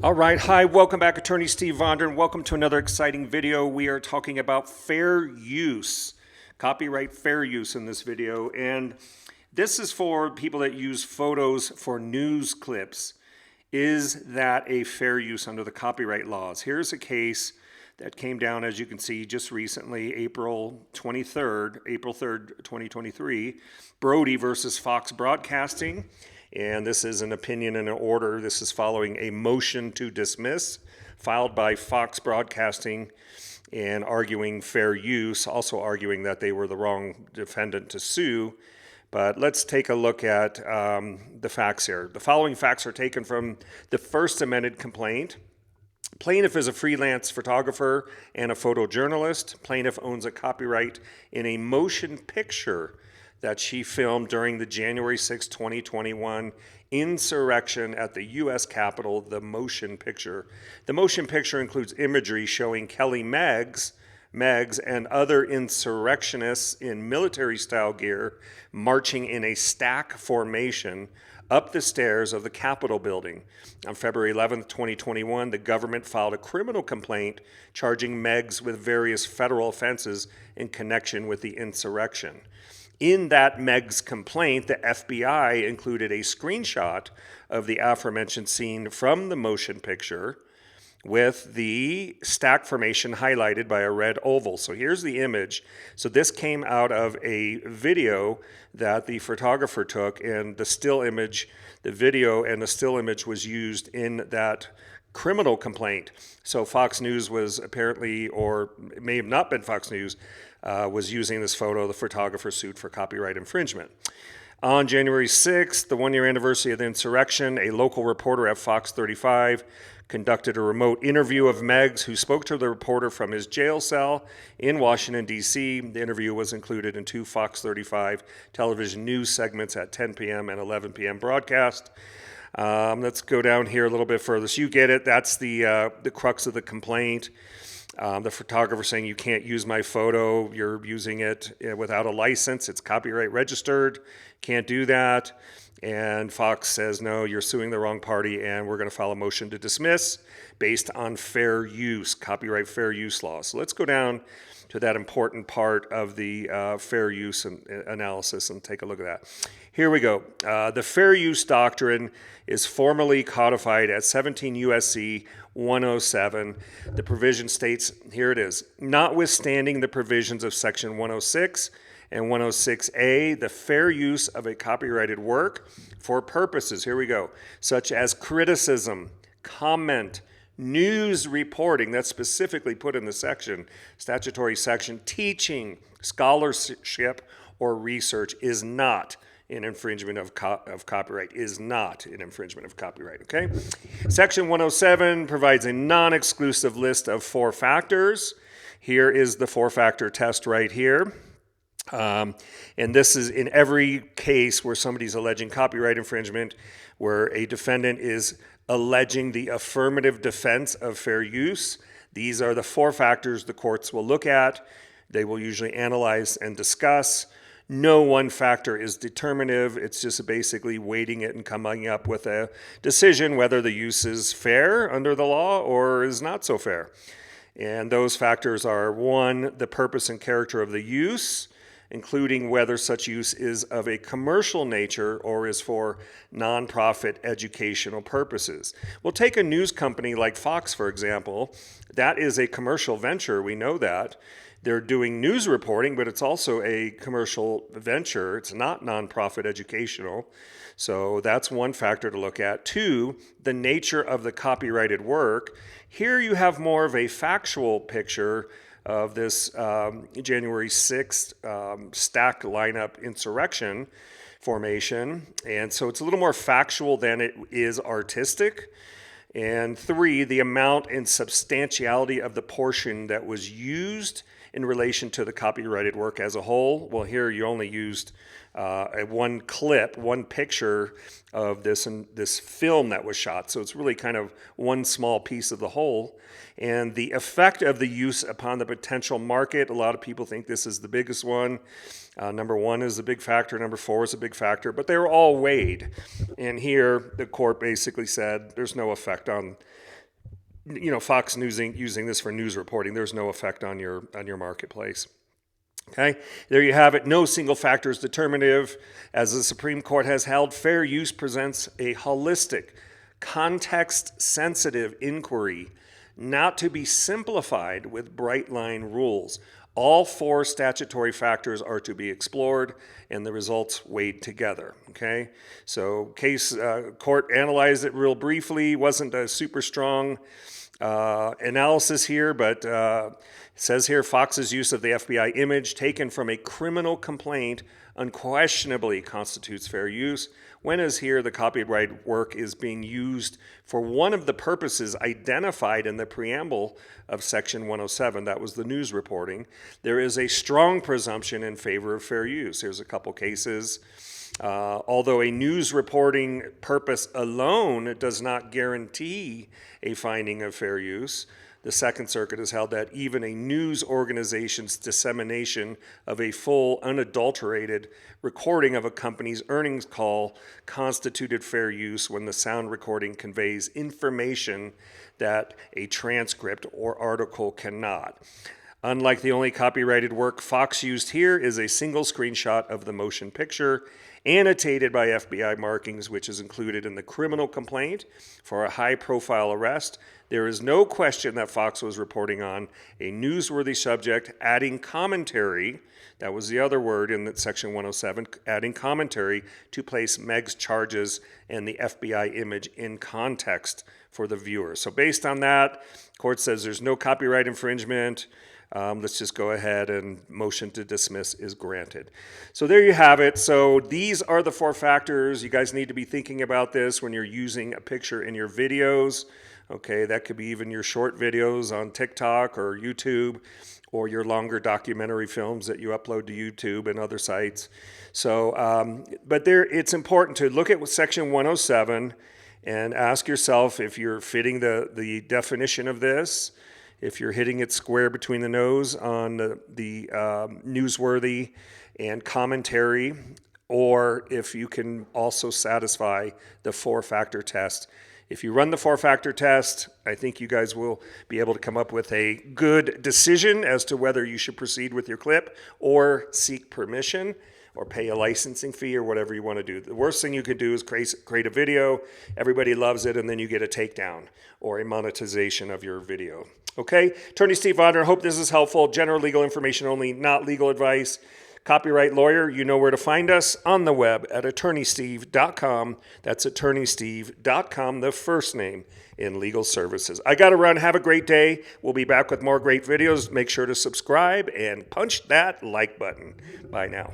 All right, hi, welcome back, Attorney Steve Vondran. Welcome to another exciting video. We are talking about fair use, copyright fair use in this video. And this is for people that use photos for news clips. Is that a fair use under the copyright laws? Here's a case that came down, as you can see, just recently, April 3rd, 2023, Brody versus Fox Broadcasting. And this is an opinion and an order. This is following a motion to dismiss filed by Fox Broadcasting and arguing fair use, also arguing that they were the wrong defendant to sue. But let's take a look at the facts here. The following facts are taken from the first amended complaint. Plaintiff is a freelance photographer and a photojournalist. Plaintiff owns a copyright in a motion picture that she filmed during the January 6, 2021 insurrection at the U.S. Capitol, the motion picture. The motion picture includes imagery showing Kelly Meggs and other insurrectionists in military-style gear marching in a stack formation up the stairs of the Capitol building. On February 11, 2021, the government filed a criminal complaint charging Meggs with various federal offenses in connection with the insurrection. In that Meggs complaint, the FBI included a screenshot of the aforementioned scene from the motion picture with the stack formation highlighted by a red oval. So here's the image. So this came out of a video that the photographer took, and the still image, the video and the still image was used in that criminal complaint. So Fox News was apparently, or it may have not been Fox News, was using this photo. The photographer sued for copyright infringement. On January 6th, the one-year anniversary of the insurrection, a local reporter at Fox 35 conducted a remote interview of Meggs, who spoke to the reporter from his jail cell in Washington, D.C. The interview was included in two Fox 35 television news segments at 10 p.m. and 11 p.m. broadcast. Let's go down here a little bit further so you get it. That's the crux of the complaint. The photographer saying, you can't use my photo, you're using it without a license, it's copyright registered, can't do that. And Fox says, no, you're suing the wrong party, and we're going to file a motion to dismiss based on fair use, copyright fair use law. So let's go down to that important part of the fair use analysis and take a look at that. Here we go. The fair use doctrine is formally codified at 17 U.S.C. 107. The provision states, here it is, notwithstanding the provisions of section 106 and 106A, the fair use of a copyrighted work for purposes, here we go, such as criticism, comment, news reporting, that's specifically put in the section, statutory section, teaching, scholarship, or research is not an infringement of copyright, is not an infringement of copyright, okay? Section 107 provides a non-exclusive list of 4 factors. Here is the 4-factor test right here. And this is in every case where somebody's alleging copyright infringement, where a defendant is alleging the affirmative defense of fair use. These are the 4 factors the courts will look at. They will usually analyze and discuss. No one factor is determinative. It's just basically weighting it and coming up with a decision whether the use is fair under the law or is not so fair. And those factors are 1, the purpose and character of the use, including whether such use is of a commercial nature or is for nonprofit educational purposes. We'll take a news company like Fox, for example. That is a commercial venture, we know that. They're doing news reporting, but it's also a commercial venture. It's not nonprofit educational. So that's one factor to look at. 2, the nature of the copyrighted work. Here you have more of a factual picture of this January 6th stack lineup insurrection formation. And so it's a little more factual than it is artistic. And 3, the amount and substantiality of the portion that was used in relation to the copyrighted work as a whole. Well, here you only used one clip, one picture of this film that was shot. So it's really kind of one small piece of the whole. And the effect of the use upon the potential market, a lot of people think this is the biggest one. Number 1 is a big factor, number 4 is a big factor, but they were all weighed. And here the court basically said there's no effect on, Fox News using this for news reporting. There's no effect on your marketplace. Okay, there you have it. No single factor is determinative. As the Supreme Court has held, fair use presents a holistic, context-sensitive inquiry, not to be simplified with bright-line rules. All 4 statutory factors are to be explored and the results weighed together. Okay, so court analyzed it real briefly. Wasn't a super strong analysis here, but it says here Fox's use of the FBI image taken from a criminal complaint unquestionably constitutes fair use, when as here the copyright work is being used for one of the purposes identified in the preamble of Section 107, that was the news reporting. There is a strong presumption in favor of fair use. Here's a couple cases. Although a news reporting purpose alone does not guarantee a finding of fair use, the Second Circuit has held that even a news organization's dissemination of a full, unadulterated recording of a company's earnings call constituted fair use when the sound recording conveys information that a transcript or article cannot. Unlike the only copyrighted work Fox used here is a single screenshot of the motion picture, annotated by FBI markings, which is included in the criminal complaint for a high-profile arrest. There is no question that Fox was reporting on a newsworthy subject, adding commentary, that was the other word in that Section 107, adding commentary to place Meg's charges and the FBI image in context for the viewer. So based on that, court says there's no copyright infringement. Let's just go ahead and motion to dismiss is granted. So there you have it. So these are the 4 factors. You guys need to be thinking about this when you're using a picture in your videos. Okay, that could be even your short videos on TikTok or YouTube, or your longer documentary films that you upload to YouTube and other sites. So, but it's important to look at Section 107 and ask yourself if you're fitting the definition of this, if you're hitting it square between the nose on the newsworthy and commentary, or if you can also satisfy the 4-factor test. If you run the 4-factor test, I think you guys will be able to come up with a good decision as to whether you should proceed with your clip or seek permission or pay a licensing fee or whatever you want to do. The worst thing you could do is create a video, everybody loves it, and then you get a takedown or a monetization of your video. Okay, Attorney Steve Vondran, hope this is helpful. General legal information only, not legal advice. Copyright lawyer, you know where to find us on the web at attorneysteve.com. That's attorneysteve.com, the first name in legal services. I got to run. Have a great day. We'll be back with more great videos. Make sure to subscribe and punch that like button. Bye now.